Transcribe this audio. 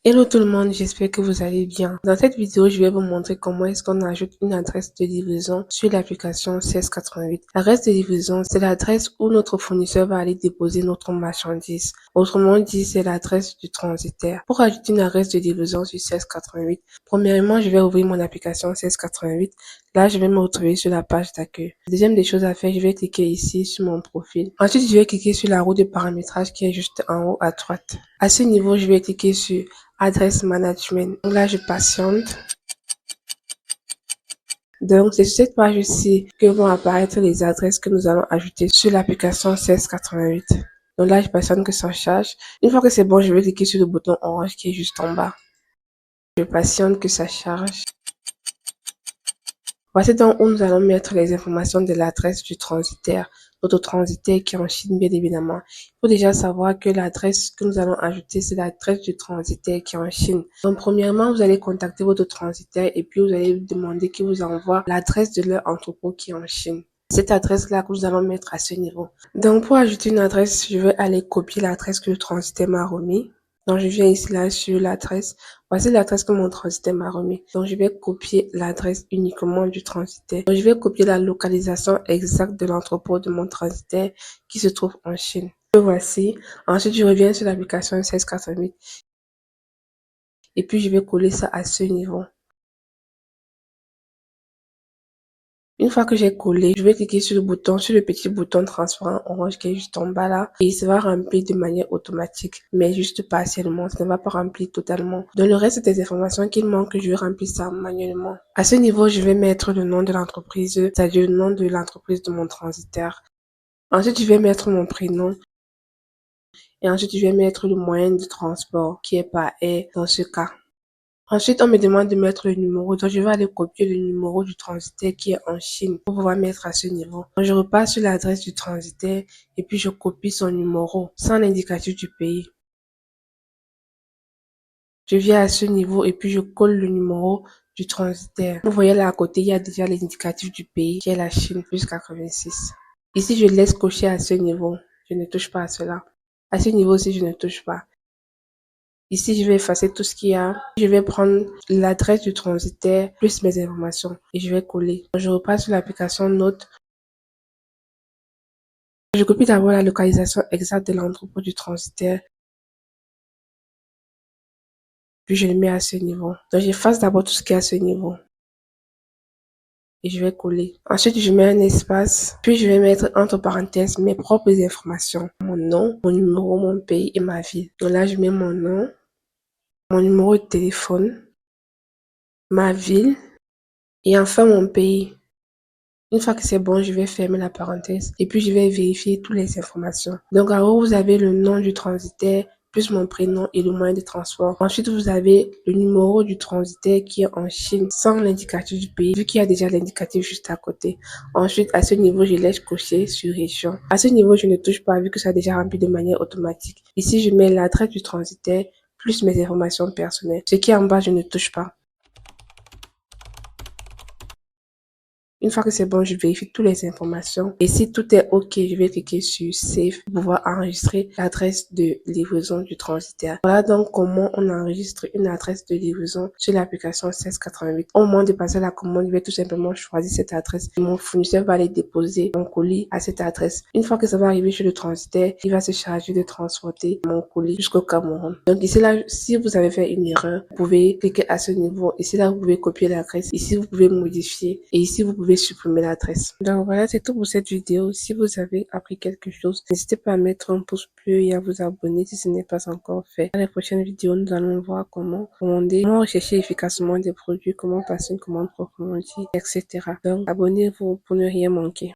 Hello tout le monde, j'espère que vous allez bien. Dans cette vidéo, je vais vous montrer comment est-ce qu'on ajoute une adresse de livraison sur l'application 1688. L'adresse de livraison, c'est l'adresse où notre fournisseur va aller déposer notre marchandise. Autrement dit, c'est l'adresse du transitaire. Pour ajouter une adresse de livraison sur 1688, premièrement, je vais ouvrir mon application 1688. Là, je vais me retrouver sur la page d'accueil. Deuxième des choses à faire, je vais cliquer ici sur mon profil. Ensuite, je vais cliquer sur la roue de paramétrage qui est juste en haut à droite. À ce niveau, je vais cliquer sur adresse management. Donc là, je patiente. Donc, c'est sur cette page-ci que vont apparaître les adresses que nous allons ajouter sur l'application 1688. Donc là, je patiente que ça charge. Une fois que c'est bon, je vais cliquer sur le bouton orange qui est juste en bas. Je patiente que ça charge. Voici donc où nous allons mettre les informations de l'adresse du transitaire. Notre transitaire qui est en Chine, bien évidemment. Il faut déjà savoir que l'adresse que nous allons ajouter, c'est l'adresse du transitaire qui est en Chine. Donc, premièrement, vous allez contacter votre transitaire et puis vous allez demander qu'il vous envoie l'adresse de leur entrepôt qui est en Chine. Cette adresse-là que nous allons mettre à ce niveau. Donc, pour ajouter une adresse, je vais aller copier l'adresse que le transitaire m'a remis. Donc, je viens ici, là, sur l'adresse. Voici l'adresse que mon transitaire m'a remis. Donc, je vais copier l'adresse uniquement du transitaire. Donc, je vais copier la localisation exacte de l'entrepôt de mon transitaire qui se trouve en Chine. Le voici. Ensuite, je reviens sur l'application 1688. Et puis, je vais coller ça à ce niveau. Une fois que j'ai collé, je vais cliquer sur le petit bouton transparent orange qui est juste en bas là. Et il se va remplir de manière automatique, mais juste partiellement. Ça ne va pas remplir totalement. Dans le reste des informations qu'il manque, je vais remplir ça manuellement. À ce niveau, je vais mettre le nom de l'entreprise, c'est-à-dire le nom de l'entreprise de mon transitaire. Ensuite, je vais mettre mon prénom. Et ensuite, je vais mettre le moyen de transport qui est par air dans ce cas. Ensuite, on me demande de mettre le numéro. Donc, je vais aller copier le numéro du transitaire qui est en Chine pour pouvoir mettre à ce niveau. Donc, je repasse sur l'adresse du transitaire et puis je copie son numéro sans l'indicatif du pays. Je viens à ce niveau et puis je colle le numéro du transitaire. Vous voyez là à côté, il y a déjà l'indicatif du pays qui est la Chine plus 86. Ici, je laisse cocher à ce niveau. Je ne touche pas à cela. À ce niveau aussi, je ne touche pas. Ici, je vais effacer tout ce qu'il y a. Je vais prendre l'adresse du transitaire plus mes informations et je vais coller. Je repasse sur l'application Note. Je copie d'abord la localisation exacte de l'entrepôt du transitaire. Puis je le mets à ce niveau. Donc j'efface d'abord tout ce qui est à ce niveau. Et je vais coller. Ensuite, je mets un espace. Puis je vais mettre entre parenthèses mes propres informations. Mon nom, mon numéro, mon pays et ma ville. Donc là, je mets mon nom, mon numéro de téléphone, ma ville et enfin mon pays. Une fois que c'est bon, je vais fermer la parenthèse et puis je vais vérifier toutes les informations. Donc en haut, vous avez le nom du transitaire, plus mon prénom et le moyen de transport. Ensuite, vous avez le numéro du transitaire qui est en Chine sans l'indicatif du pays, vu qu'il y a déjà l'indicatif juste à côté. Ensuite, à ce niveau, je laisse cocher sur région. À ce niveau, je ne touche pas vu que ça a déjà rempli de manière automatique. Ici, je mets l'adresse du transitaire plus mes informations personnelles. Ce qui est en bas, je ne touche pas. Une fois que c'est bon, je vérifie toutes les informations. Et si tout est OK, je vais cliquer sur Save pour pouvoir enregistrer l'adresse de livraison du transitaire. Voilà donc comment on enregistre une adresse de livraison sur l'application 1688. Au moment de passer la commande, je vais tout simplement choisir cette adresse. Mon fournisseur va aller déposer mon colis à cette adresse. Une fois que ça va arriver chez le transitaire, il va se charger de transporter mon colis jusqu'au Cameroun. Donc ici là, si vous avez fait une erreur, vous pouvez cliquer à ce niveau. Ici là, vous pouvez copier l'adresse. Ici, vous pouvez modifier. Et ici, vous pouvez supprimer l'adresse. Donc voilà, c'est tout pour cette vidéo. Si vous avez appris quelque chose, n'hésitez pas à mettre un pouce bleu et à vous abonner si ce n'est pas encore fait. Dans la prochaine vidéo, nous allons voir comment commander, comment rechercher efficacement des produits, comment passer une commande proprement dit, etc. Donc abonnez-vous pour ne rien manquer.